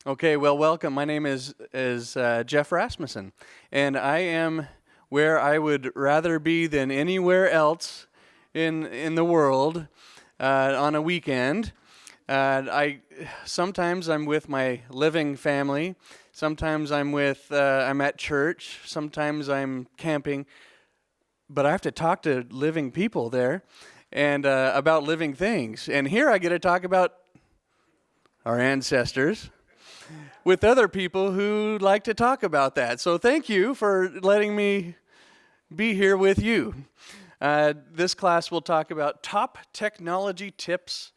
Okay, well, welcome. My name is Geoff Rasmussen, and I am where I would rather be than anywhere else in the world on a weekend. I sometimes I'm with my living family. Sometimes I'm at church. Sometimes I'm camping. But I have to talk to living people there, and about living things. And here I get to talk about our ancestors with other people who like to talk about that. So thank you for letting me be here with you. This class will talk about top technology tips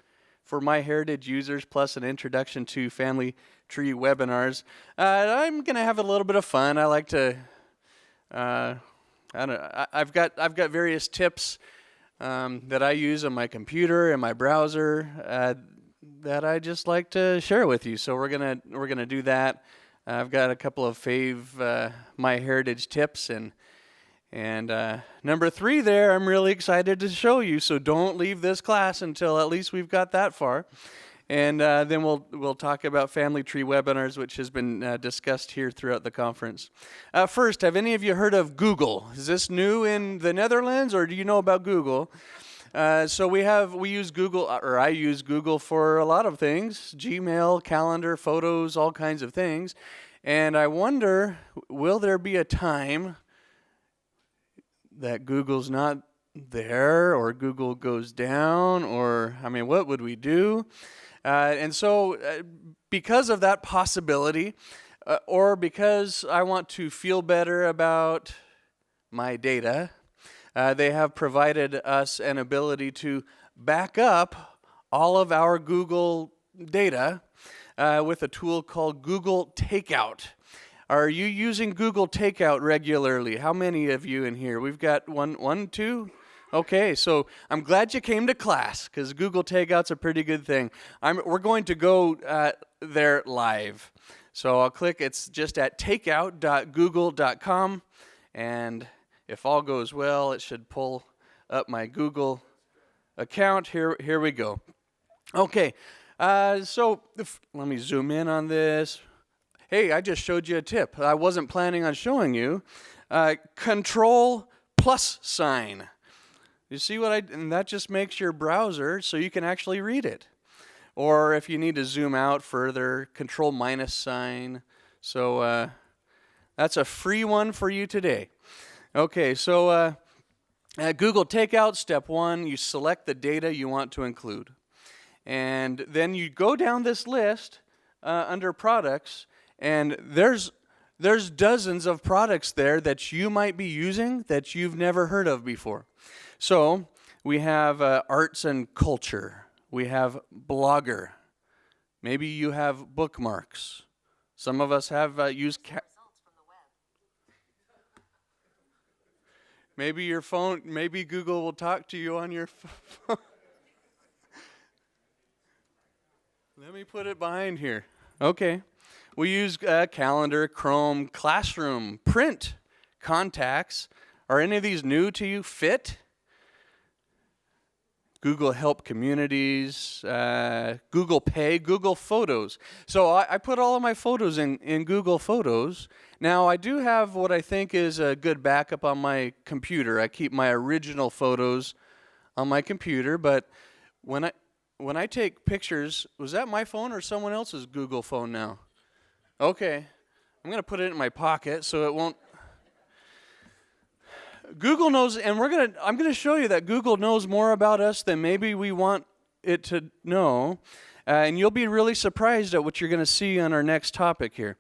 for MyHeritage users, plus an introduction to family tree webinars. I'm going to have a little bit of fun. I like to, I've got various tips that I use on my computer and my browser that I just like to share with you. So we're gonna do that. I've got a couple of MyHeritage tips, and number 3 there, I'm really excited to show you. So don't leave this class until at least we've got that far, and then we'll talk about family tree webinars, which has been discussed here throughout the conference. First, have any of you heard of Google? Is this new in the Netherlands, or do you know about Google? So we use Google, or I use Google for a lot of things: Gmail, calendar, photos, all kinds of things. And I wonder, will there be a time that Google's not there, or Google goes down, or, what would we do? And so because of that possibility, or because I want to feel better about my data, they have provided us an ability to back up all of our Google data with a tool called Google Takeout. Are you using Google Takeout regularly? How many of you in here? We've got one, two? Okay, so I'm glad you came to class, because Google Takeout's a pretty good thing. We're going to go there live. So I'll click, it's just at takeout.google.com, and if all goes well, it should pull up my Google account. Here we go. Okay, so let me zoom in on this. Hey, I just showed you a tip I wasn't planning on showing you. Control plus sign. You see and that just makes your browser so you can actually read it. Or if you need to zoom out further, control minus sign. So that's a free one for you today. Okay, so at Google Takeout, step 1, you select the data you want to include. And then you go down this list under products, and there's dozens of products there that you might be using that you've never heard of before. So we have arts and culture. We have Blogger. Maybe you have bookmarks. Some of us have used maybe your phone, maybe Google will talk to you on your phone. Let me put it behind here. Okay. We use calendar, Chrome, Classroom, Print, Contacts. Are any of these new to you? Fit? Google Help Communities, Google Pay, Google Photos. So I put all of my photos in Google Photos. Now, I do have what I think is a good backup on my computer. I keep my original photos on my computer, but when I take pictures, was that my phone or someone else's Google phone now? Okay. I'm going to put it in my pocket so it won't. Google knows, and I'm going to show you that Google knows more about us than maybe we want it to know, and you'll be really surprised at what you're going to see on our next topic here.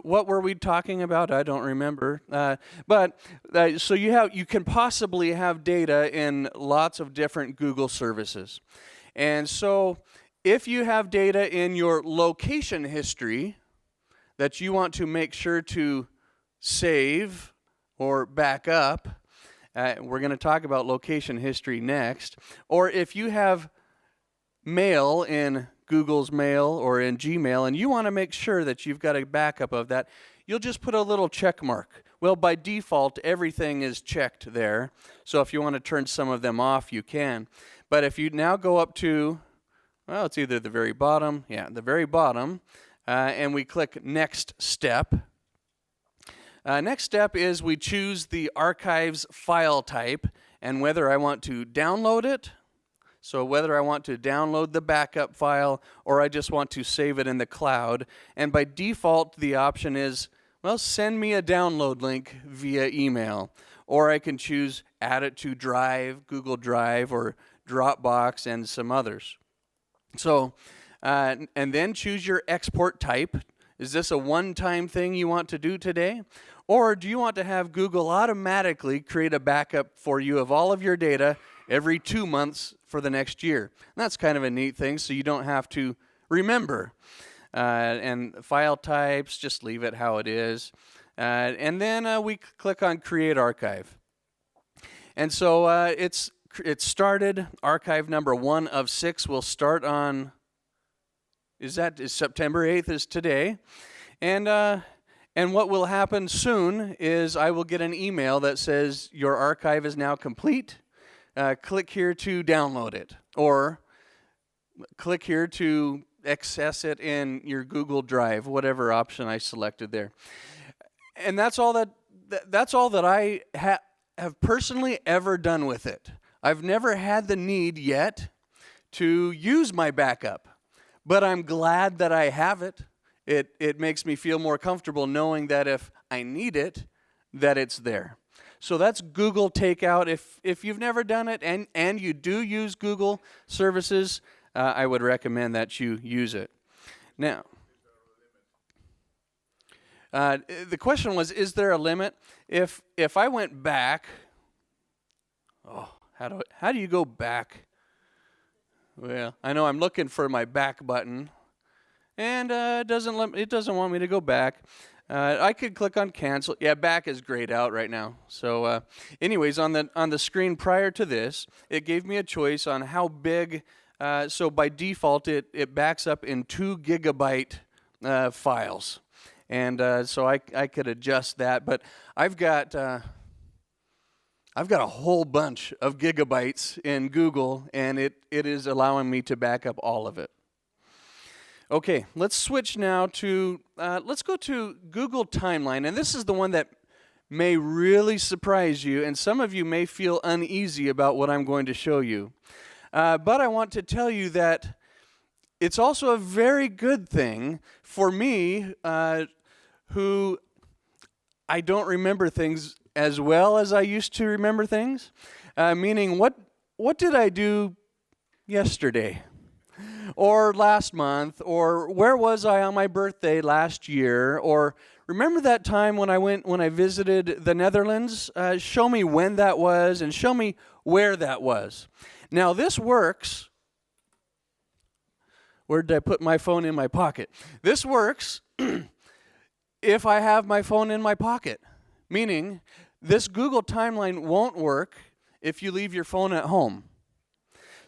What were we talking about? I don't remember. So you can possibly have data in lots of different Google services, and so if you have data in your location history that you want to make sure to save or back up, we're going to talk about location history next, or if you have mail in Google's Mail or in Gmail and you want to make sure that you've got a backup of that, you'll just put a little check mark. Well, by default, everything is checked there, so if you want to turn some of them off, you can. But if you now go up to well, it's either the very bottom, the very bottom, and we click Next Step. Next step is we choose the archives file type and whether I want to download it, so whether I want to download the backup file or I just want to save it in the cloud. And by default, the option is, well, send me a download link via email. Or I can choose add it to Drive, Google Drive, or Dropbox, and some others. So, and then choose your export type. Is this a one-time thing you want to do today? Or do you want to have Google automatically create a backup for you of all of your data every 2 months for the next year? And that's kind of a neat thing, so you don't have to remember. And file types, just leave it how it is. And then we click on Create Archive. And so it's started. Archive number 1 of 6 will start on, is September 8th is today. And what will happen soon is I will get an email that says your archive is now complete. Click here to download it, or click here to access it in your Google Drive, whatever option I selected there. And that's all that I have personally ever done with it. I've never had the need yet to use my backup, but I'm glad that I have it. It makes me feel more comfortable knowing that if I need it, that it's there. So that's Google Takeout. If you've never done it and you do use Google services, I would recommend that you use it. Now, the question was, is there a limit? If I went back, how do you go back? Well, I know I'm looking for my back button, and it doesn't want me to go back. I could click on cancel. Yeah, back is grayed out right now. So, anyways, on the screen prior to this, it gave me a choice on how big. So by default, it backs up in 2 gigabyte files, and so I could adjust that. But I've got a whole bunch of gigabytes in Google, and it is allowing me to back up all of it. Okay, let's switch now to, let's go to Google Timeline. And this is the one that may really surprise you, and some of you may feel uneasy about what I'm going to show you. But I want to tell you that it's also a very good thing for me, who I don't remember things as well as I used to remember things. Meaning, what did I do yesterday? Or last month, or where was I on my birthday last year, or remember that time when I visited the Netherlands? Show me when that was, and show me where that was. Now this works. Where did I put my phone? In my pocket. This works if I have my phone in my pocket, meaning this Google Timeline won't work if you leave your phone at home.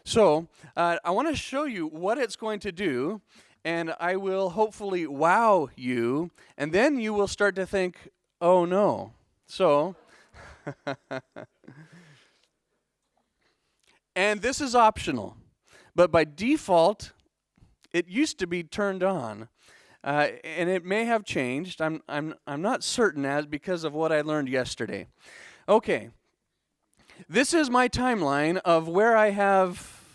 So I want to show you what it's going to do, and I will hopefully wow you, and then you will start to think, oh no. So, and this is optional, but by default, it used to be turned on, and it may have changed. I'm not certain because of what I learned yesterday. Okay. This is my timeline of where I have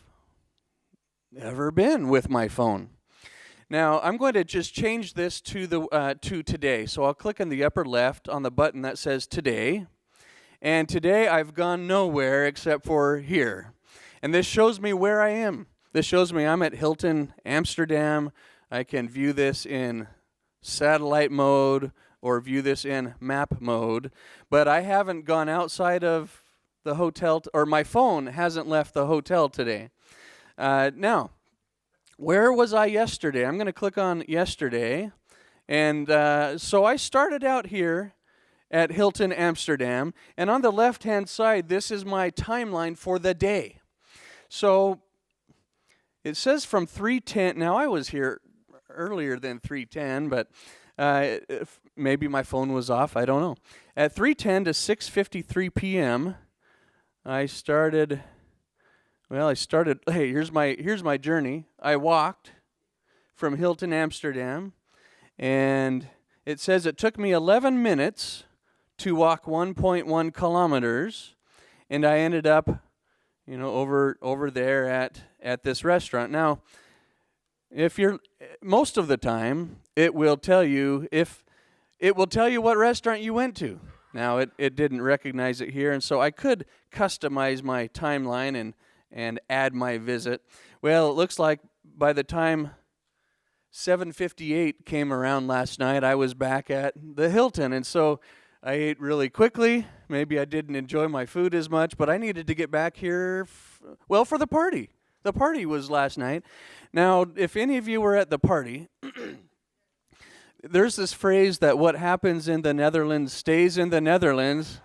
ever been with my phone. Now, I'm going to just change this to today. So I'll click in the upper left on the button that says Today. And today I've gone nowhere except for here. And this shows me where I am. This shows me I'm at Hilton, Amsterdam. I can view this in satellite mode or view this in map mode. But I haven't gone outside of the hotel, or my phone hasn't left the hotel today. Now, where was I yesterday? I'm going to click on yesterday. And so I started out here at Hilton, Amsterdam. And on the left-hand side, this is my timeline for the day. So it says from 3:10. Now, I was here earlier than 3:10, but maybe my phone was off. I don't know. At 3:10 to 6:53 p.m., I started Well, I started. Hey, here's my journey. I walked from Hilton, Amsterdam, and it says it took me 11 minutes to walk 1.1 kilometers, and I ended up, over there at this restaurant. Now, if you're most of the time, it will tell you what restaurant you went to. Now, it didn't recognize it here, and so I could customize my timeline and add my visit. Well, it looks like by the time 7:58 came around last night, I was back at the Hilton, and so I ate really quickly. Maybe I didn't enjoy my food as much, but I needed to get back here, for the party. The party was last night. Now, if any of you were at the party, there's this phrase that what happens in the Netherlands stays in the Netherlands.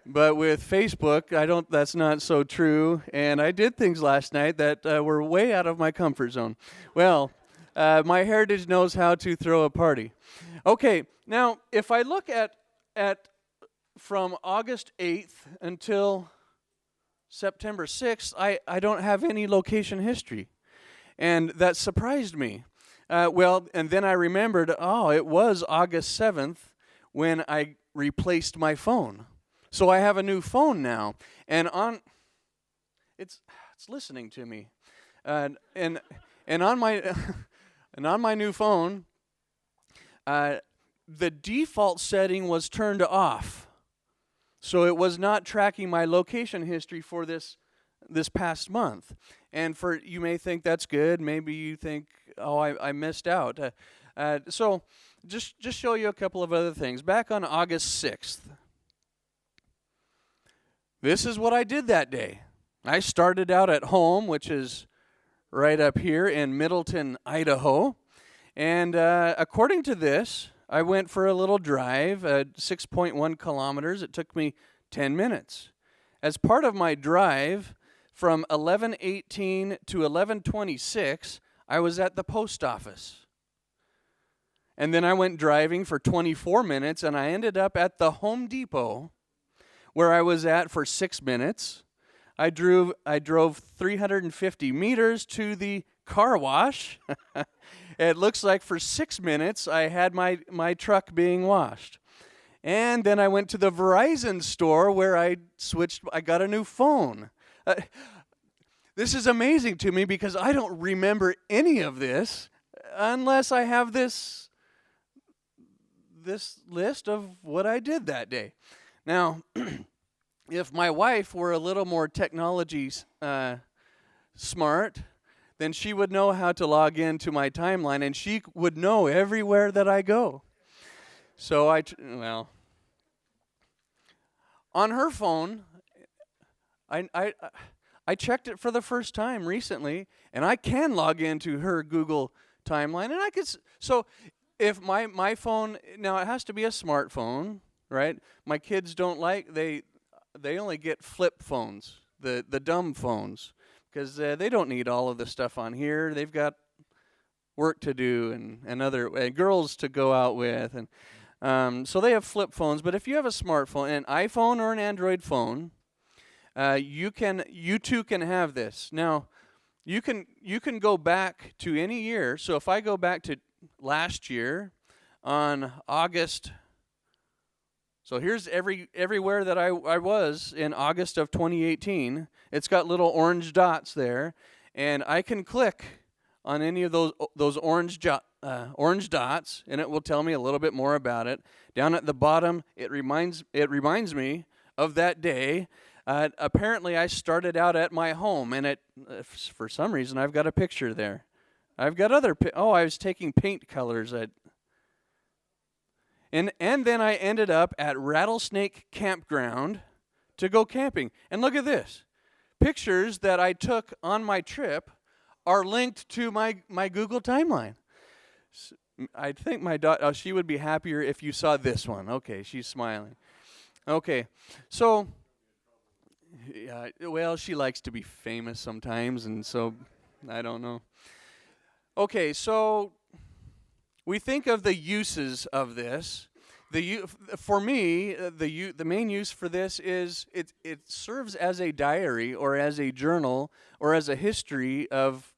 But with Facebook, that's not so true. And I did things last night that were way out of my comfort zone. Well, MyHeritage knows how to throw a party. Okay, now if I look at from August 8th until September 6th, I don't have any location history. And that surprised me. And then I remembered, it was August 7th when I replaced my phone. So I have a new phone now, and it's listening to me, and on my and on my new phone, the default setting was turned off, so it was not tracking my location history for this past month. And you may think that's good. Maybe you think, I missed out. So just show you a couple of other things. Back on August 6th. This is what I did that day. I started out at home, which is right up here in Middleton, Idaho. And according to this, I went for a little drive at 6.1 kilometers. It took me 10 minutes. As part of my drive from 11:18 to 11:26, I was at the post office. And then I went driving for 24 minutes, and I ended up at the Home Depot, where I was at for 6 minutes. I drove 350 meters to the car wash. It looks like for 6 minutes I had my truck being washed. And then I went to the Verizon store where I got a new phone. This is amazing to me because I don't remember any of this unless I have this list of what I did that day. Now, if my wife were a little more technology smart, then she would know how to log into my timeline, and she would know everywhere that I go. So on her phone, I checked it for the first time recently, and I can log into her Google timeline, and I could. So if my phone, now it has to be a smartphone. Right? My kids don't they only get flip phones, the dumb phones, because they don't need all of the stuff on here. They've got work to do and other girls to go out with, and so they have flip phones. But if you have a smartphone, an iPhone or an Android phone, you too can have this. Now, you can go back to any year. So if I go back to last year on August. So here's everywhere that I was in August of 2018. It's got little orange dots there, and I can click on any of those orange dots, and it will tell me a little bit more about it. Down at the bottom, it reminds me of that day. Apparently, I started out at my home, and for some reason, I've got a picture there. I've got I was taking paint colors at. And then I ended up at Rattlesnake Campground to go camping. And look at this. Pictures that I took on my trip are linked to my Google timeline. I think my daughter, she would be happier if you saw this one. Okay, she's smiling. Okay, so, she likes to be famous sometimes, and so, I don't know. Okay, so we think of the uses of this. for me, the main use for this is it serves as a diary or as a journal or as a history of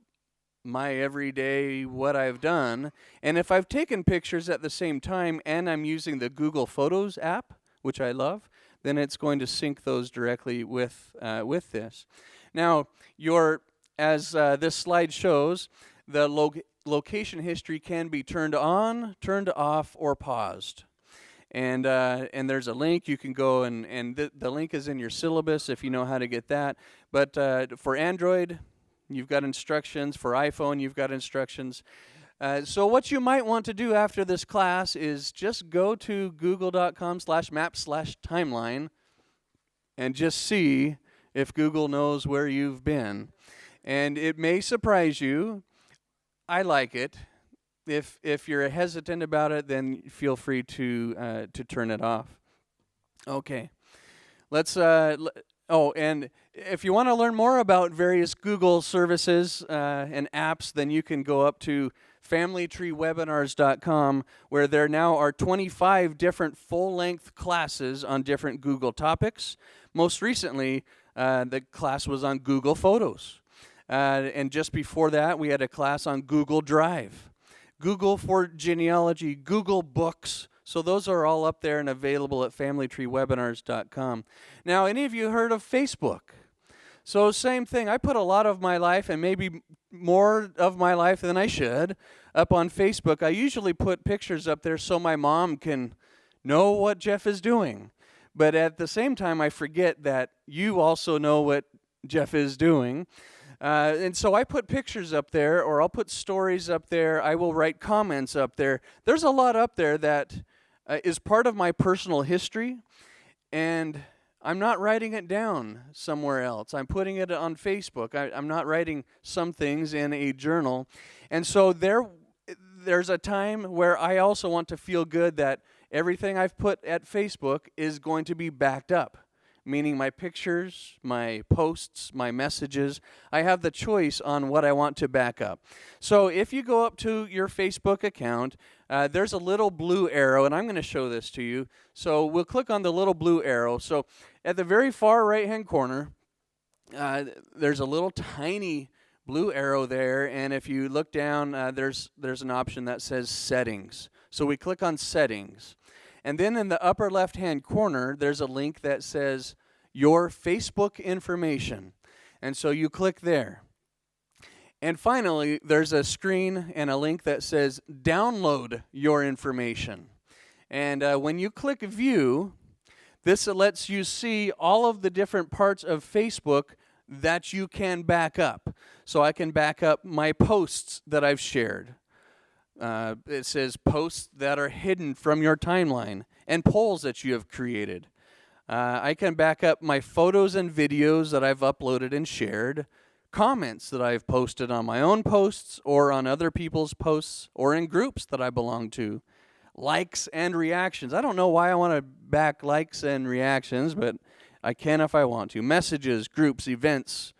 my everyday what I've done. And if I've taken pictures at the same time and I'm using the Google Photos app, which I love, then it's going to sync those directly with this. Now, as this slide shows, the location history can be turned on, turned off, or paused. And there's a link. You can go and the link is in your syllabus if you know how to get that. But for Android, you've got instructions. For iPhone, you've got instructions. So what you might want to do after this class is just go to google.com/map/timeline and just see if Google knows where you've been. And it may surprise you. I like it. If you're hesitant about it, then feel free to turn it off. Okay, let's. And if you want to learn more about various Google services and apps, then you can go up to familytreewebinars.com, where there now are 25 different full-length classes on different Google topics. Most recently, the class was on Google Photos. And just before that, we had a class on Google Drive. Google for Genealogy, Google Books. So those are all up there and available at familytreewebinars.com. Now, any of you heard of Facebook? So same thing. I put a lot of my life, and maybe more of my life than I should, up on Facebook. I usually put pictures up there so my mom can know what Geoff is doing. But at the same time, I forget that you also know what Geoff is doing. And so I put pictures up there, or I'll put stories up there. I will write comments up there. There's a lot up there that is part of my personal history, and I'm not writing it down somewhere else. I'm putting it on Facebook. I'm not writing some things in a journal. And so there's a time where I also want to feel good that everything I've put at Facebook is going to be backed up. Meaning my pictures, my posts, my messages. I have the choice on what I want to back up. So if you go up to your Facebook account, there's a little blue arrow, and I'm going to show this to you. So we'll click on the little blue arrow. So at the very far right-hand corner, there's a little tiny blue arrow there, and if you look down, there's an option that says Settings. So we click on Settings. And then in the upper left-hand corner, there's a link that says Your Facebook Information. And so you click there. And finally, there's a screen and a link that says Download Your Information. And when you click View, this lets you see all of the different parts of Facebook that you can back up. So I can back up my posts that I've shared. It says posts that are hidden from your timeline and polls that you have created. I can back up my photos and videos that I've uploaded and shared, comments that I've posted on my own posts or on other people's posts or in groups that I belong to, likes and reactions. I don't know why I want to back likes and reactions, but I can if I want to. Messages, groups, events,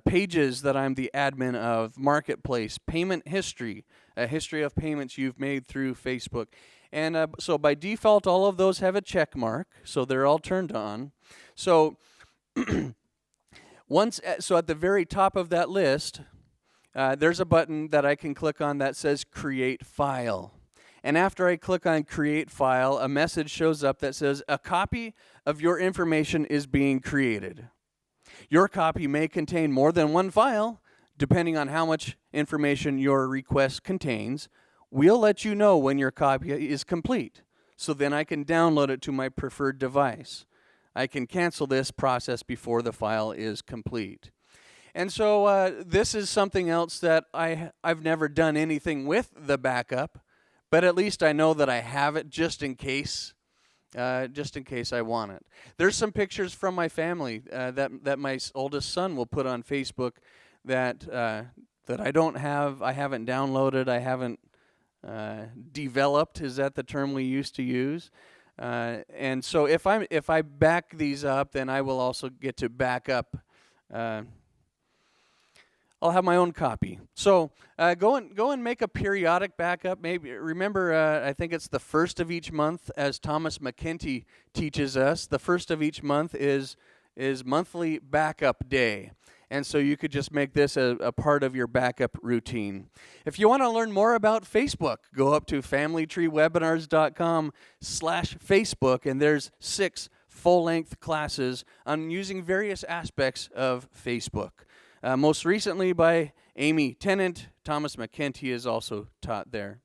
pages that I'm the admin of, marketplace, payment history, a history of payments you've made through Facebook. And so by default, all of those have a check mark, so they're all turned on. So so at the very top of that list, there's a button that I can click on that says Create File. And after I click on Create File, a message shows up that says, a copy of your information is being created. Your copy may contain more than one file, depending on how much information your request contains. We'll let you know when your copy is complete, so then I can download it to my preferred device. I can cancel this process before the file is complete. And so this is something else that I've never done anything with the backup, but at least I know that I have it just in case I want it. There's some pictures from my family that my oldest son will put on Facebook that I don't have, I haven't downloaded, I haven't developed. Is that the term we used to use? And so if I back these up, then I will also get to back up I'll have my own copy. So go and make a periodic backup. Maybe remember, I think it's the first of each month, as Thomas McKenty teaches us. The first of each month is monthly backup day. And so you could just make this a part of your backup routine. If you want to learn more about Facebook, go up to familytreewebinars.com/Facebook, and there's 6 full-length classes on using various aspects of Facebook. Most recently by Amy Tennant. Thomas McKenty is also taught there.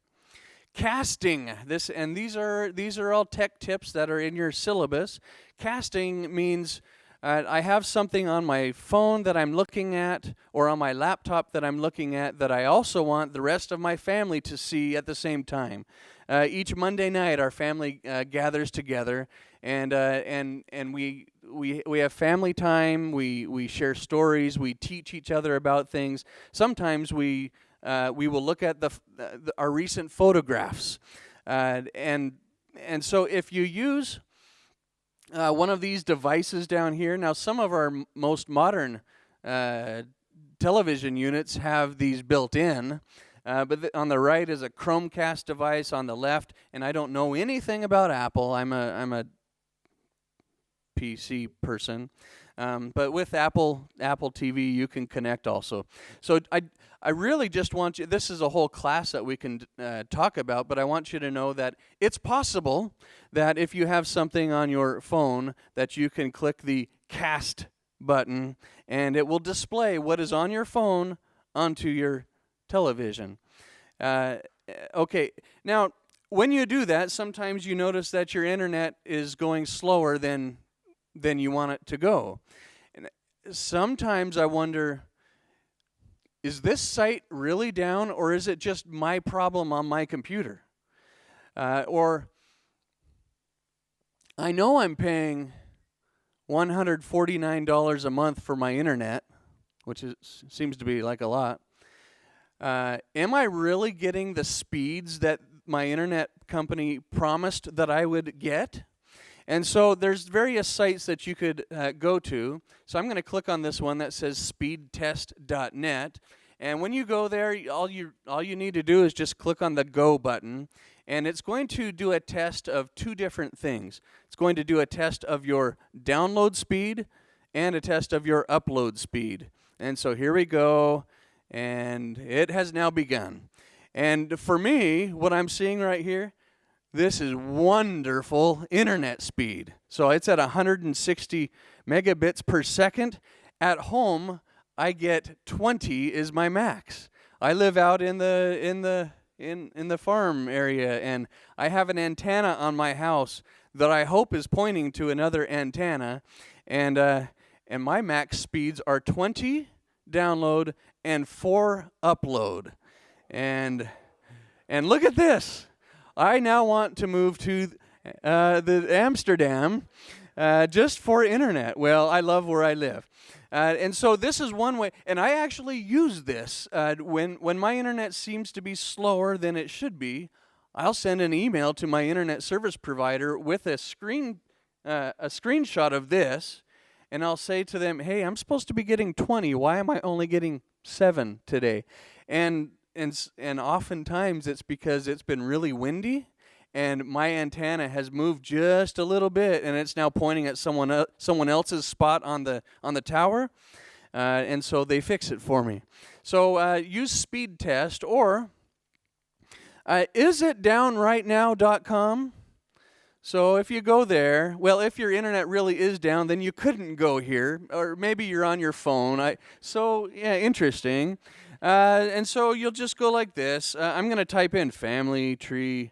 Casting, these are all tech tips that are in your syllabus. Casting means I have something on my phone that I'm looking at, or on my laptop that I'm looking at, that I also want the rest of my family to see at the same time. Each Monday night, our family gathers together, and we have family time. We share stories. We teach each other about things. Sometimes we will look at our recent photographs, and so if you use one of these devices down here. Now, some of our most modern television units have these built in, but on the right is a Chromecast device on the left, and I don't know anything about Apple. I'm a PC person, but with Apple TV, you can connect also. So I really just want you, this is a whole class that we can talk about, but I want you to know that it's possible that if you have something on your phone that you can click the cast button and it will display what is on your phone onto your television. Okay, now when you do that, sometimes you notice that your internet is going slower than you want it to go. And sometimes I wonder, is this site really down, or is it just my problem on my computer? Or I know I'm paying $149 a month for my internet, which seems to be like a lot. Am I really getting the speeds that my internet company promised that I would get? And so there's various sites that you could go to. So I'm going to click on this one that says speedtest.net. And when you go there, all you need to do is just click on the Go button. And it's going to do a test of 2 different things. It's going to do a test of your download speed and a test of your upload speed. And so here we go. And it has now begun. And for me, what I'm seeing right here, this is wonderful internet speed. So it's at 160 megabits per second. At home, I get 20 is my max. I live out in the farm area, and I have an antenna on my house that I hope is pointing to another antenna, and my max speeds are 20 download and 4 upload. And look at this. I now want to move to the Amsterdam just for internet. Well, I love where I live. And so this is one way, and I actually use this when my internet seems to be slower than it should be. I'll send an email to my internet service provider with a screenshot of this, and I'll say to them, "Hey, I'm supposed to be getting 20. Why am I only getting 7 today?" And oftentimes it's because it's been really windy, and my antenna has moved just a little bit, and it's now pointing at someone else's spot on the tower, and so they fix it for me. So use speed test, or isitdownrightnow.com. So if you go there, well, if your internet really is down, then you couldn't go here, or maybe you're on your phone. So yeah, interesting. And so you'll just go like this. I'm going to type in family tree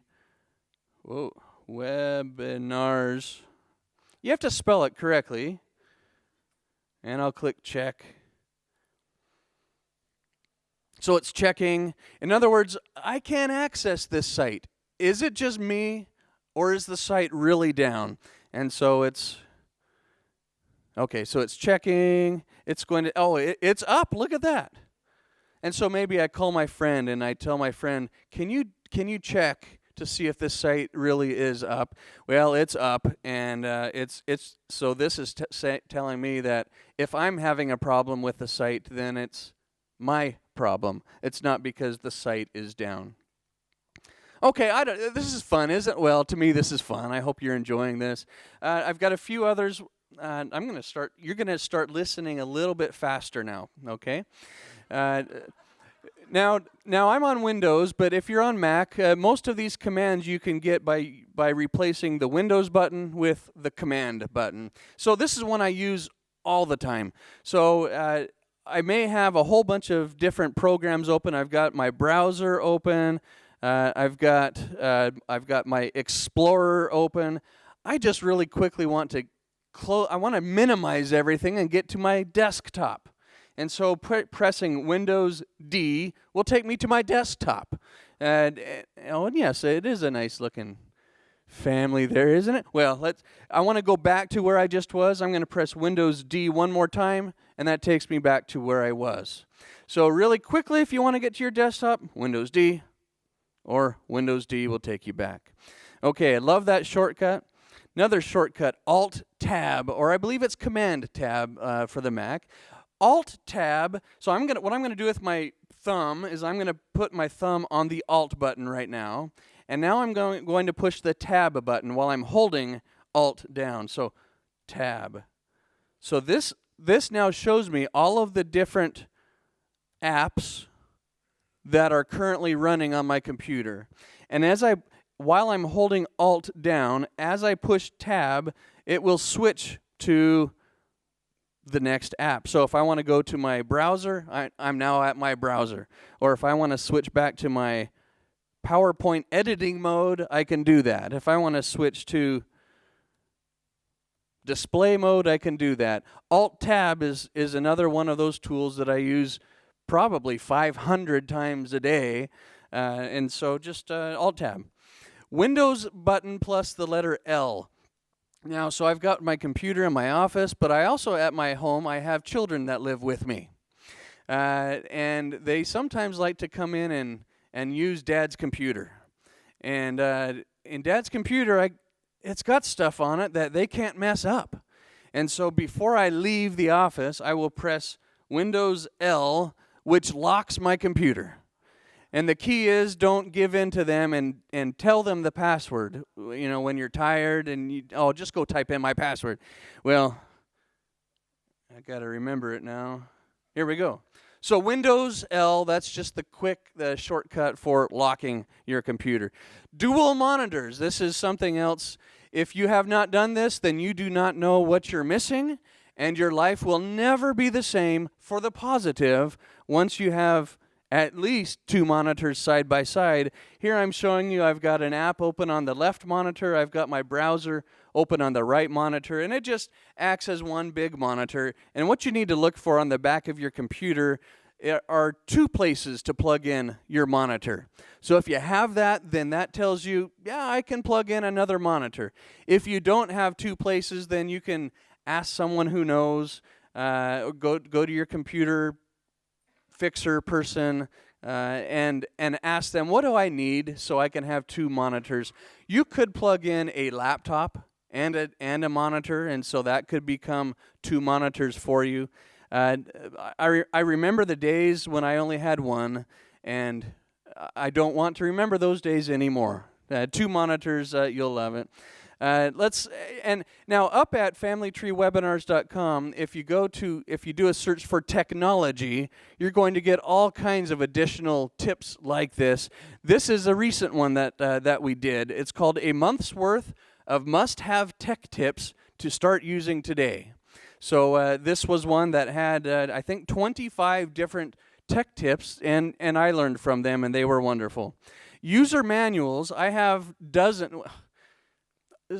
webinars. You have to spell it correctly. And I'll click check. So it's checking. In other words, I can't access this site. Is it just me, or is the site really down? And so it's okay. So it's checking. It's going to. Oh, it's up. Look at that. And so maybe I call my friend and I tell my friend, can you check to see if this site really is up? Well, it's up, and it's so this is telling me that if I'm having a problem with the site, then it's my problem. It's not because the site is down. Okay, this is fun, isn't it? Well, to me, this is fun. I hope you're enjoying this. I've got a few others. You're going to start listening a little bit faster now, okay? Now I'm on Windows, but if you're on Mac, most of these commands you can get by replacing the Windows button with the command button. So this is one I use all the time. So I may have a whole bunch of different programs open. I've got my browser open. I've got my Explorer open. I just really quickly want to I want to minimize everything and get to my desktop. And so pressing Windows D will take me to my desktop. And yes, it is a nice looking family there, isn't it? Well, I want to go back to where I just was. I'm going to press Windows D one more time, and that takes me back to where I was. So really quickly, if you want to get to your desktop, Windows D, or Windows D will take you back. Okay, I love that shortcut. Another shortcut, Alt-Tab, or I believe it's Command-Tab for the Mac. Alt-Tab, so what I'm going to do with my thumb is I'm going to put my thumb on the Alt button right now. And now I'm going to push the Tab button while I'm holding Alt down. So Tab. So this now shows me all of the different apps that are currently running on my computer. And while I'm holding Alt down, as I push Tab, it will switch to the next app. So if I want to go to my browser, I'm now at my browser. Or if I want to switch back to my PowerPoint editing mode, I can do that. If I want to switch to display mode, I can do that. Alt-Tab is another one of those tools that I use probably 500 times a day. And so just Alt-Tab. Windows button plus the letter L. Now, so I've got my computer in my office, but I also, at my home, I have children that live with me. And they sometimes like to come in and use Dad's computer. And in Dad's computer, it's got stuff on it that they can't mess up. And so before I leave the office, I will press Windows L, which locks my computer. And the key is don't give in to them and tell them the password. You know, when you're tired and just go type in my password. Well, I got to remember it now. Here we go. So Windows L, that's just the shortcut for locking your computer. Dual monitors, this is something else. If you have not done this, then you do not know what you're missing, and your life will never be the same for the positive once you have at least 2 monitors side by side. Here I'm showing you I've got an app open on the left monitor, I've got my browser open on the right monitor, and it just acts as one big monitor. And what you need to look for on the back of your computer are 2 places to plug in your monitor. So if you have that, then that tells you, yeah, I can plug in another monitor. If you don't have 2 places, then you can ask someone who knows, go to your computer fixer person and ask them, what do I need so I can have 2 monitors? You could plug in a laptop and a monitor, and so that could become 2 monitors for you. I remember the days when I only had 1, and I don't want to remember those days anymore. 2 monitors, you'll love it. And now up at familytreewebinars.com, if you do a search for technology, you're going to get all kinds of additional tips like this. This is a recent one that we did. It's called A Month's Worth of Must-Have Tech Tips to Start Using Today. So this was one that had, I think, 25 different tech tips, and I learned from them, and they were wonderful. User manuals, I have dozens.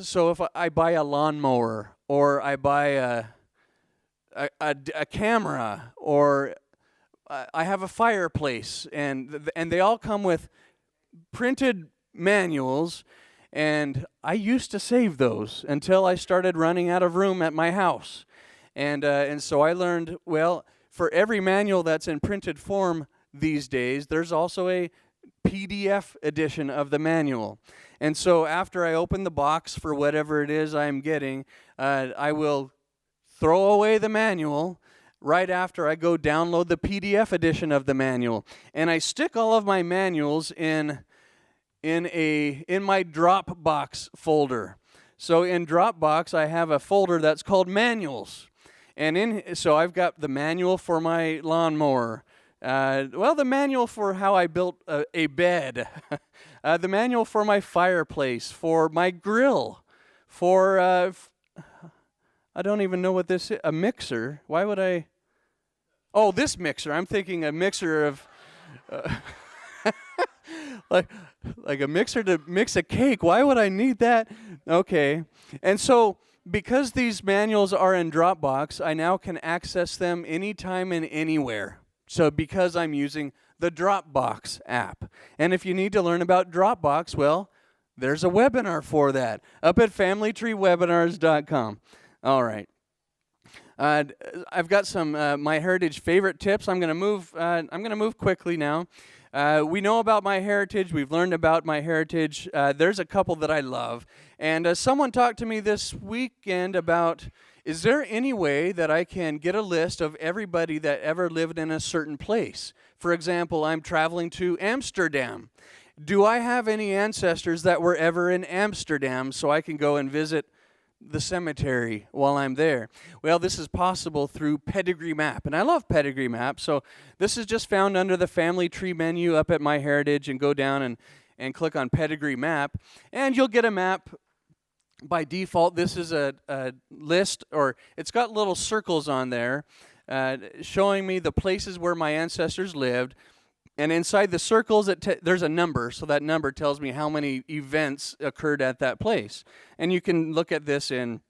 So if I buy a lawnmower, or I buy a camera, or I have a fireplace, and they all come with printed manuals, and I used to save those until I started running out of room at my house. And so I learned, well, for every manual that's in printed form these days, there's also a PDF edition of the manual. And so after I open the box for whatever it is I'm getting, I will throw away the manual, right after I go download the PDF edition of the manual. And I stick all of my manuals in my Dropbox folder. So in Dropbox, I have a folder that's called Manuals. And so I've got the manual for my lawnmower. The manual for how I built a bed. The manual for my fireplace, for my grill, for, I don't even know what this is, a mixer. Why would I? Oh, this mixer. I'm thinking a mixer of, like a mixer to mix a cake. Why would I need that? Okay. And so, because these manuals are in Dropbox, I now can access them anytime and anywhere. So because I'm using the Dropbox app. And if you need to learn about Dropbox, well, there's a webinar for that up at familytreewebinars.com. All right. I've got some MyHeritage favorite tips. I'm going to move quickly now. We know about MyHeritage. We've learned about MyHeritage. There's a couple that I love. And someone talked to me this weekend about, is there any way that I can get a list of everybody that ever lived in a certain place? For example, I'm traveling to Amsterdam. Do I have any ancestors that were ever in Amsterdam so I can go and visit the cemetery while I'm there? Well, this is possible through Pedigree Map, and I love Pedigree Map. So this is just found under the Family Tree menu up at MyHeritage, and go down and click on Pedigree Map, and you'll get a map. By default, this is a list, or it's got little circles on there showing me the places where my ancestors lived. And inside the circles, there's a number, so that number tells me how many events occurred at that place. And you can look at this in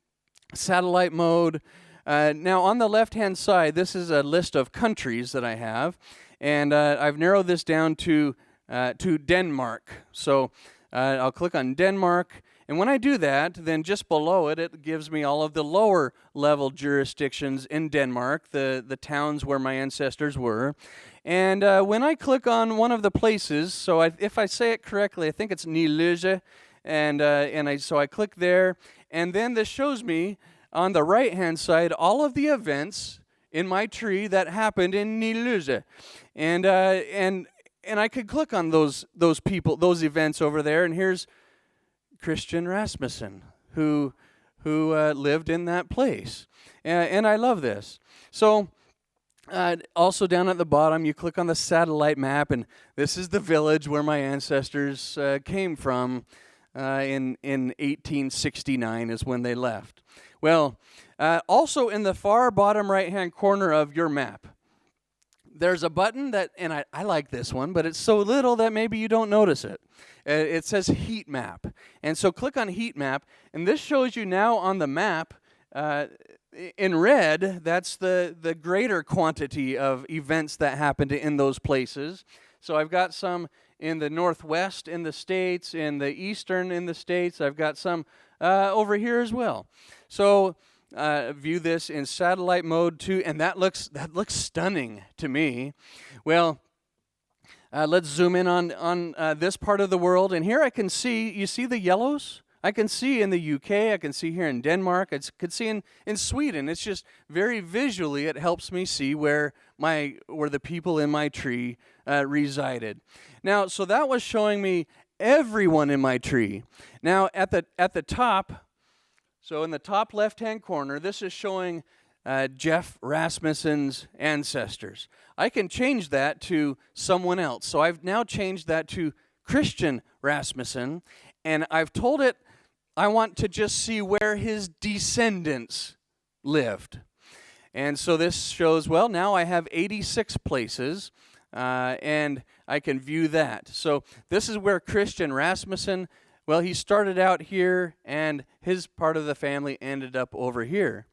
satellite mode. Now, on the left-hand side, this is a list of countries that I have, and I've narrowed this down to Denmark. So I'll click on Denmark, and when I do that, then just below it, it gives me all of the lower-level jurisdictions in Denmark, the towns where my ancestors were. And when I click on one of the places, so if I say it correctly, I think it's Genealogy, so I click there, and then this shows me on the right-hand side all of the events in my tree that happened in Genealogy, and I could click on those people, those events over there, and here's Geoff Rasmussen, who lived in that place, and I love this. So. Also down at the bottom, you click on the satellite map, and this is the village where my ancestors came from in 1869 is when they left. Well, also in the far bottom right-hand corner of your map, there's a button that, and I like this one, but it's so little that maybe you don't notice it. It says Heat Map. And so click on Heat Map, and this shows you now on the map, in red, that's the greater quantity of events that happened in those places. So I've got some in the northwest in the States, in the eastern in the States. I've got some over here as well. So view this in satellite mode too, and that looks stunning to me. Well, let's zoom in on this part of the world, and here I can see, you see the yellows? I can see in the UK, I can see here in Denmark, I can see in Sweden. It's just very visually, it helps me see where the people in my tree resided. Now, so that was showing me everyone in my tree. Now, at the top, so in the top left-hand corner, this is showing Geoff Rasmussen's ancestors. I can change that to someone else. So I've now changed that to Geoff Rasmussen, and I've told it I want to just see where his descendants lived. And so this shows, well, now I have 86 places, and I can view that. So this is where Geoff Rasmussen, well, he started out here, and his part of the family ended up over here.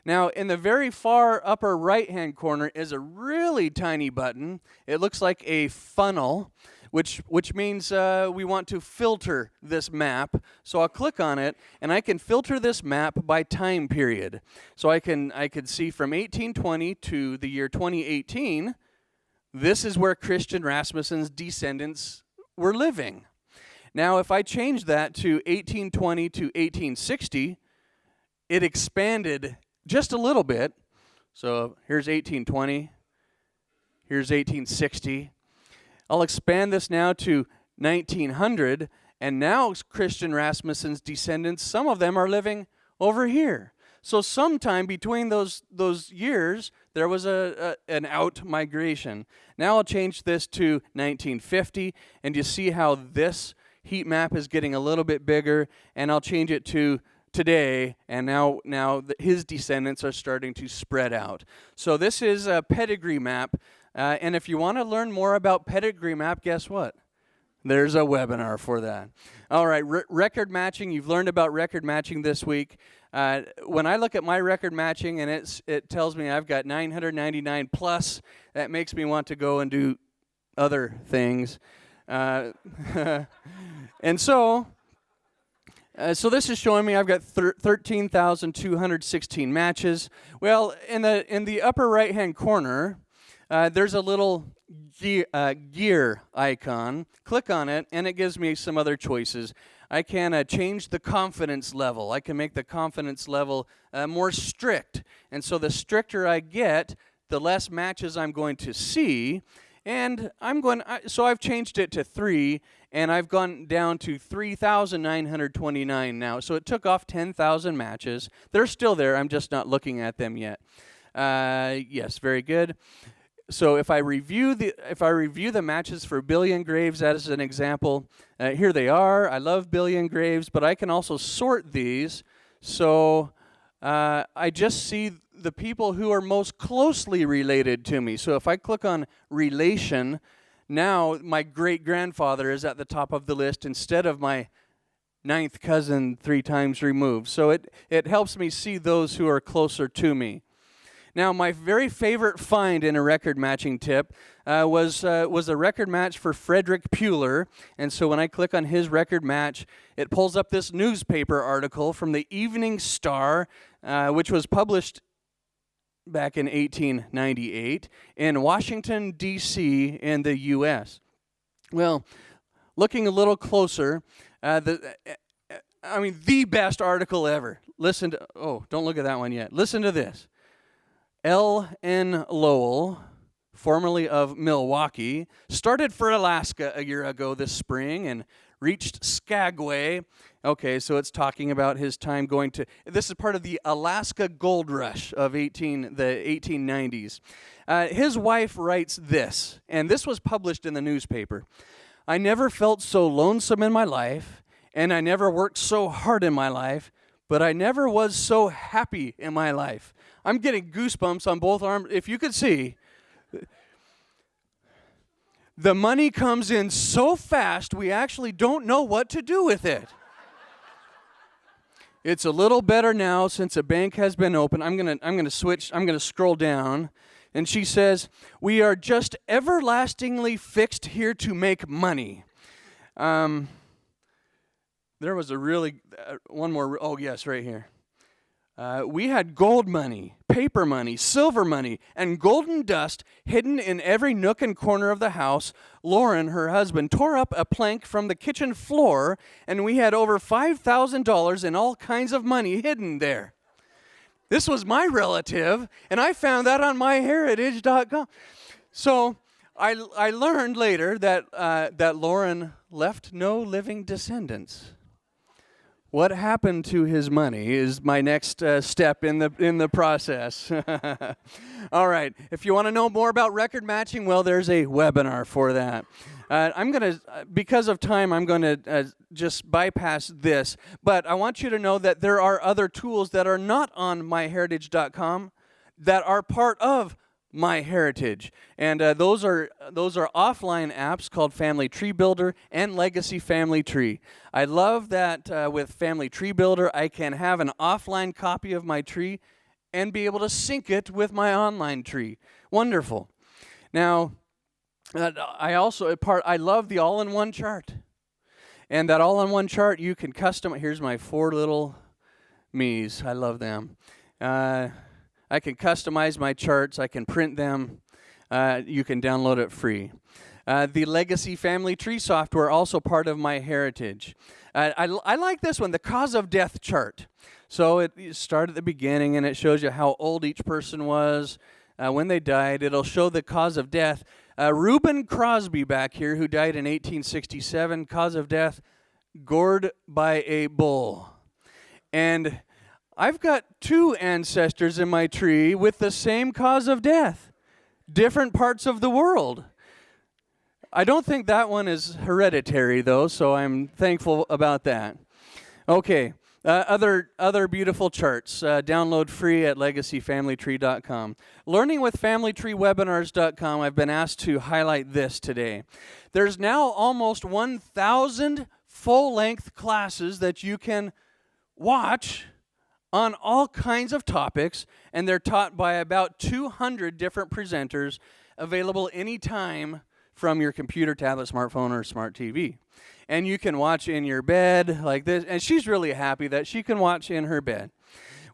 Now, in the very far upper right-hand corner is a really tiny button. It looks like a funnel, which means we want to filter this map. So I'll click on it, and I can filter this map by time period. So I could see from 1820 to the year 2018, this is where Geoff Rasmussen's descendants were living. Now, if I change that to 1820 to 1860, it expanded just a little bit. So here's 1820. Here's 1860. I'll expand this now to 1900, and now Christian Rasmussen's descendants, some of them are living over here. So sometime between those years, there was an out migration. Now I'll change this to 1950, and you see how this heat map is getting a little bit bigger, and I'll change it to today, and now his descendants are starting to spread out. So this is a pedigree map, and if you want to learn more about pedigree map, guess what? There's a webinar for that. All right, record matching. You've learned about record matching this week. When I look at my record matching and it tells me I've got 999 plus, that makes me want to go and do other things. And so this is showing me I've got 13,216 matches. Well, in the upper right-hand corner, there's a little gear icon. Click on it, and it gives me some other choices. I can change the confidence level. I can make the confidence level more strict. And so the stricter I get, the less matches I'm going to see. And so I've changed it to 3, and I've gone down to 3,929 now. So it took off 10,000 matches. They're still there. I'm just not looking at them yet. Yes, very good. So if I review the matches for Billion Graves as an example, here they are. I love Billion Graves, but I can also sort these. So I just see the people who are most closely related to me. So if I click on relation, now my great-grandfather is at the top of the list instead of my 9th cousin 3 times removed. So it helps me see those who are closer to me. Now, my very favorite find in a record matching tip was a record match for Frederick Puller. And so when I click on his record match, it pulls up this newspaper article from the Evening Star, which was published back in 1898 in Washington, D.C. in the U.S. Well, looking a little closer, the best article ever. Don't look at that one yet. Listen to this. L.N. Lowell, formerly of Milwaukee, started for Alaska a year ago this spring and reached Skagway. Okay, so it's talking about his time going to, this is part of the Alaska Gold Rush of the 1890s. His wife writes this, and this was published in the newspaper. I never felt so lonesome in my life, and I never worked so hard in my life, but I never was so happy in my life. I'm getting goosebumps on both arms. If you could see, the money comes in so fast, we actually don't know what to do with it. It's a little better now since a bank has been open. I'm gonna switch. I'm gonna scroll down, and she says, "We are just everlastingly fixed here to make money." There was a really one more. Oh yes, right here. We had gold money, paper money, silver money, and golden dust hidden in every nook and corner of the house. Lauren, her husband, tore up a plank from the kitchen floor, and we had over $5,000 in all kinds of money hidden there. This was my relative, and I found that on MyHeritage.com. So I learned later that Lauren left no living descendants. What happened to his money is my next step in the process. All right. If you want to know more about record matching, well, there's a webinar for that. Because of time, I'm going to just bypass this. But I want you to know that there are other tools that are not on MyHeritage.com that are part of MyHeritage, and those are offline apps called Family Tree Builder and Legacy Family Tree. I love that with Family Tree Builder, I can have an offline copy of my tree and be able to sync it with my online tree. Wonderful. Now, I love the all-in-one chart, and that all-in-one chart you can custom. Here's my 4 little me's. I love them. I can customize my charts. I can print them. You can download it free. The Legacy Family Tree software, also part of MyHeritage. I like this one, the cause of death chart. So you start at the beginning, and it shows you how old each person was, when they died. It'll show the cause of death. Reuben Crosby back here, who died in 1867, cause of death, gored by a bull. And I've got 2 ancestors in my tree with the same cause of death, different parts of the world. I don't think that one is hereditary, though, so I'm thankful about that. Okay, other beautiful charts. Download free at legacyfamilytree.com. Learningwithfamilytreewebinars.com, I've been asked to highlight this today. There's now almost 1,000 full-length classes that you can watch on all kinds of topics, and they're taught by about 200 different presenters, available anytime from your computer, tablet, smartphone, or smart TV. And you can watch in your bed like this, and she's really happy that she can watch in her bed.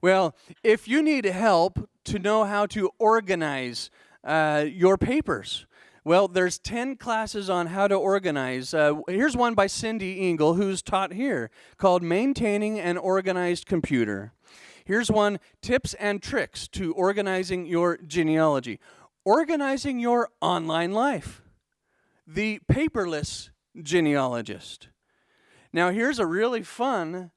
Well, if you need help to know how to organize your papers, well, there's 10 classes on how to organize. Here's one by Cindy Engel, who's taught here, called Maintaining an Organized Computer. Here's one, Tips and Tricks to Organizing Your Genealogy. Organizing your online life. The Paperless Genealogist. Now, here's a really fun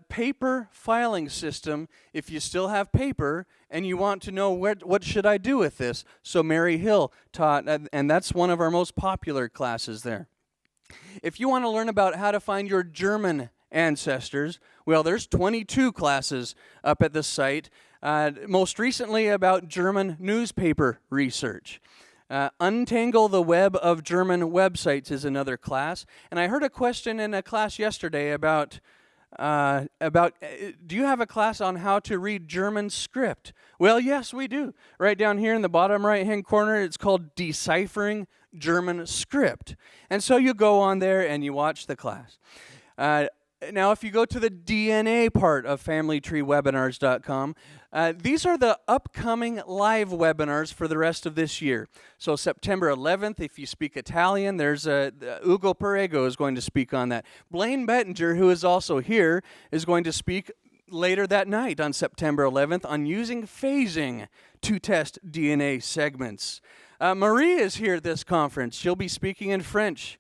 paper filing system if you still have paper and you want to know what should I do with this. So Mary Hill taught, and that's one of our most popular classes there. If you want to learn about how to find your German ancestors, well, there's 22 classes up at the site. Most recently about German newspaper research. Untangle the Web of German Websites is another class. And I heard a question in a class yesterday about do you have a class on how to read German script? Well, yes, we do. Right down here in the bottom right-hand corner, it's called Deciphering German Script. And so you go on there and you watch the class. Now, if you go to the DNA part of FamilyTreeWebinars.com, these are the upcoming live webinars for the rest of this year. So September 11th, if you speak Italian, there's Ugo Perego is going to speak on that. Blaine Bettinger, who is also here, is going to speak later that night on September 11th on using phasing to test DNA segments. Marie is here at this conference. She'll be speaking in French.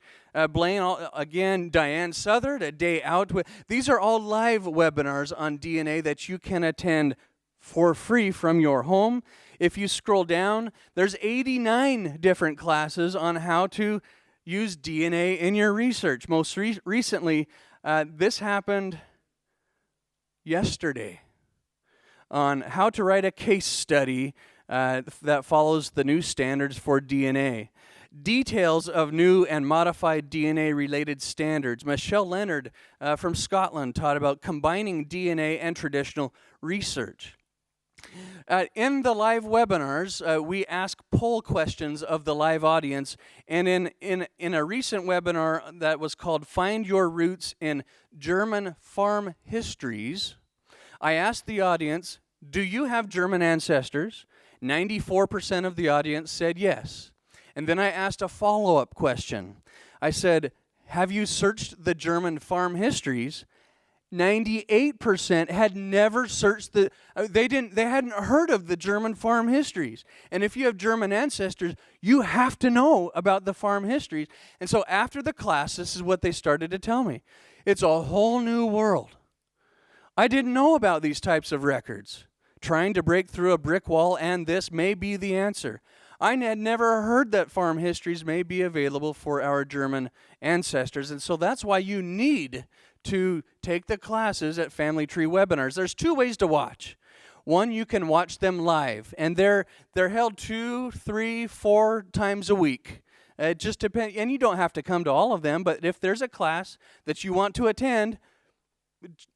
Blaine, again, Diane Southard, A Day Out. These are all live webinars on DNA that you can attend for free from your home. If you scroll down, there's 89 different classes on how to use DNA in your research. Most recently, this happened yesterday on how to write a case study that follows the new standards for DNA. Details of new and modified DNA-related standards. Michelle Leonard from Scotland taught about combining DNA and traditional research. In the live webinars, we ask poll questions of the live audience, and in a recent webinar that was called Find Your Roots in German Farm Histories, I asked the audience, do you have German ancestors? 94% of the audience said yes. And then I asked a follow-up question. I said, have you searched the German farm histories? 98% had never searched they hadn't heard of the German farm histories. And if you have German ancestors, you have to know about the farm histories. And so after the class, this is what they started to tell me. It's a whole new world. I didn't know about these types of records. Trying to break through a brick wall, and this may be the answer. I had never heard that farm histories may be available for our German ancestors, and so that's why you need to take the classes at Family Tree Webinars. There's 2 ways to watch. One, you can watch them live, and they're held 2, 3, 4 times a week. It just depends, and you don't have to come to all of them, but if there's a class that you want to attend,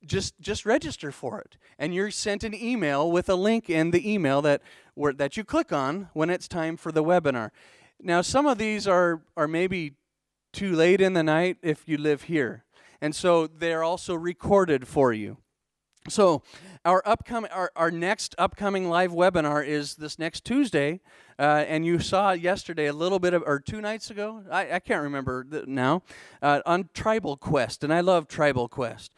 just register for it, and you're sent an email with a link in the email that you click on when it's time for the webinar. Now, some of these are maybe too late in the night if you live here, and so they're also recorded for you. So our next upcoming live webinar is this next Tuesday, And you saw yesterday a little bit of, or 2 nights ago, I can't remember now, on Tribal Quest, and I love Tribal Quest.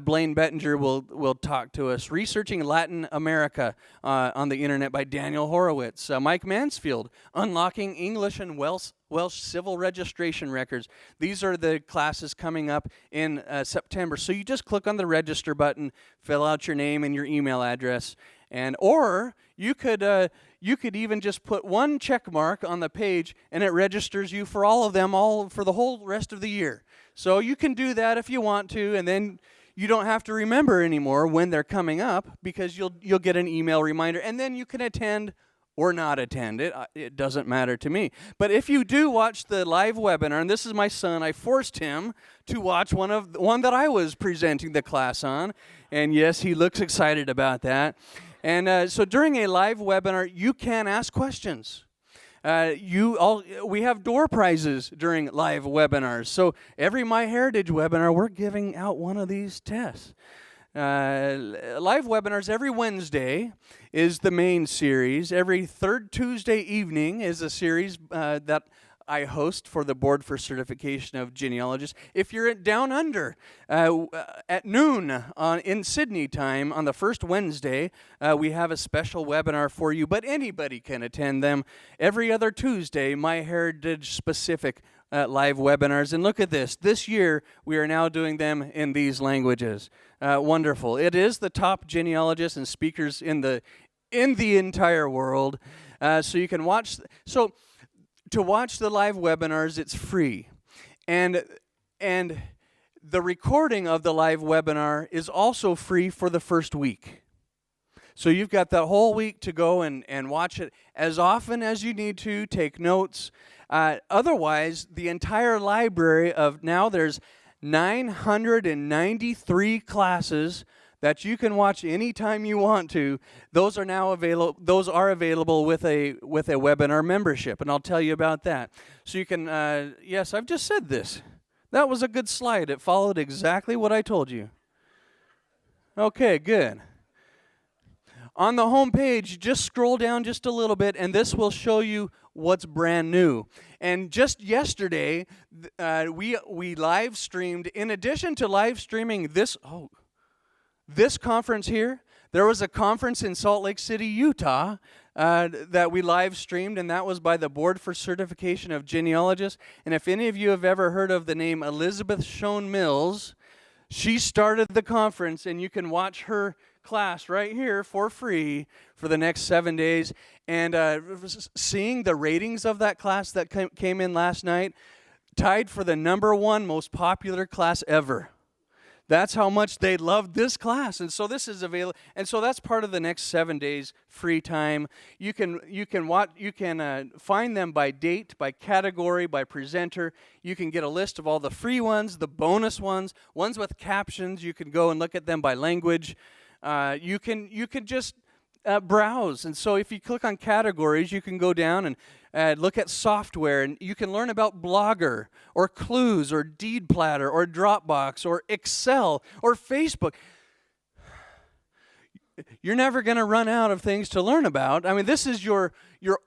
Blaine Bettinger will talk to us. Researching Latin America on the internet by Daniel Horowitz. Mike Mansfield, Unlocking English and Welsh Civil Registration Records. These are the classes coming up in September. So you just click on the register button, fill out your name and your email address, or you could even just put one check mark on the page, and it registers you for all of them, all for the whole rest of the year. So you can do that if you want to, and then you don't have to remember anymore when they're coming up, because you'll get an email reminder, and then you can attend or not attend. It doesn't matter to me. But if you do watch the live webinar, and this is my son, I forced him to watch one that I was presenting the class on, and yes, he looks excited about that. And so during a live webinar, you can ask questions. We have door prizes during live webinars. So every MyHeritage webinar, we're giving out one of these tests. Live webinars every Wednesday is the main series. Every third Tuesday evening is a series that I host for the Board for Certification of Genealogists. If you're down under at noon in Sydney time on the first Wednesday, we have a special webinar for you, but anybody can attend them. Every other Tuesday, MyHeritage specific live webinars. And look at this. This year, we are now doing them in these languages. Wonderful. It is the top genealogists and speakers in the entire world. So you can watch. To watch the live webinars, it's free. And the recording of the live webinar is also free for the first week. So you've got that whole week to go and watch it as often as you need to, take notes. Otherwise, the entire library of, now there's 993 classes that you can watch anytime you want to. Those are now available. Those are available with a webinar membership, and I'll tell you about that. So you can. Yes, I've just said this. That was a good slide. It followed exactly what I told you. Okay, good. On the home page, just scroll down just a little bit, and this will show you what's brand new. And just yesterday, we live streamed. In addition to live streaming this conference here, there was a conference in Salt Lake City, Utah, that we live streamed, and that was by the Board for Certification of Genealogists. And if any of you have ever heard of the name Elizabeth Schoen Mills, she started the conference, and you can watch her class right here for free for the next 7 days. And seeing the ratings of that class that came in last night, tied for the #1 most popular class ever. That's how much they loved this class. And so this is available. And so that's part of the next 7 days free time. You can find them by date, by category, by presenter. You can get a list of all the free ones, the bonus ones with captions. You can go and look at them by language. You can just browse. And so if you click on categories, you can go down and look at software, and you can learn about Blogger or Clues or Deed Platter or Dropbox or Excel or Facebook. You're never going to run out of things to learn about. I mean, this is your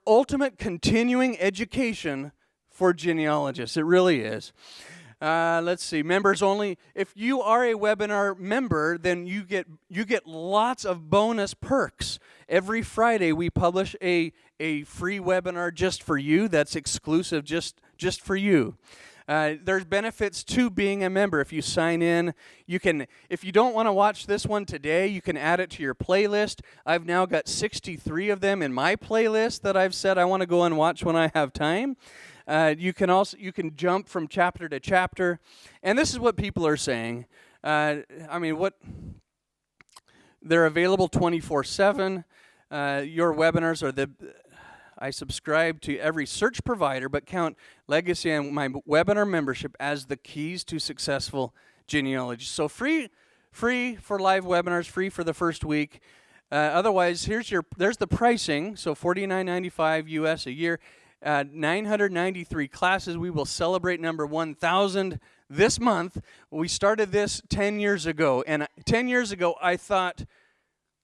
ultimate continuing education for genealogists. It really is. Let's see, members only. If you are a webinar member, then you get lots of bonus perks. Every Friday we publish a free webinar just for you. That's exclusive just for you. There's benefits to being a member. If you sign in, you can. If you don't want to watch this one today, you can add it to your playlist. I've now got 63 of them in my playlist that I've said I want to go and watch when I have time. You can jump from chapter to chapter, and this is what people are saying. They're available 24/7. Your webinars are I subscribe to every search provider, but count Legacy and my webinar membership as the keys to successful genealogy. So free for live webinars, free for the first week. Otherwise, there's the pricing. So $49.95 US a year. 993 classes. We will celebrate number 1,000 this month. We started this 10 years ago, and 10 years ago I thought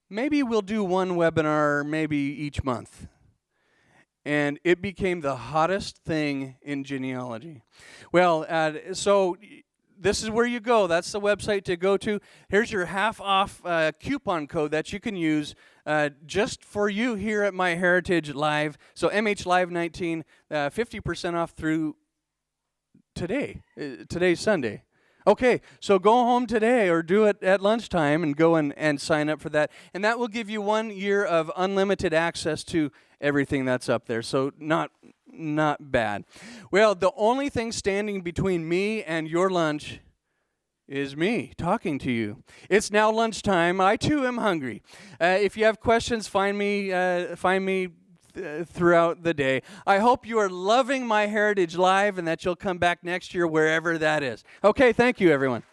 maybe we'll do one webinar maybe each month. and it became the hottest thing in genealogy. Well, so this is where you go. That's the website to go to. Here's your half off coupon code that you can use just for you here at MyHeritage Live. So MH Live 19, 50% off through today. Today's Sunday. Okay, so go home today or do it at lunchtime and go and sign up for that. And that will give you 1 year of unlimited access to everything that's up there. So not bad. Well, the only thing standing between me and your lunch is me talking to you. It's now lunchtime. I too am hungry. If you have questions, find me throughout the day. I hope you are loving MyHeritage Live and that you'll come back next year wherever that is. Okay, thank you, everyone.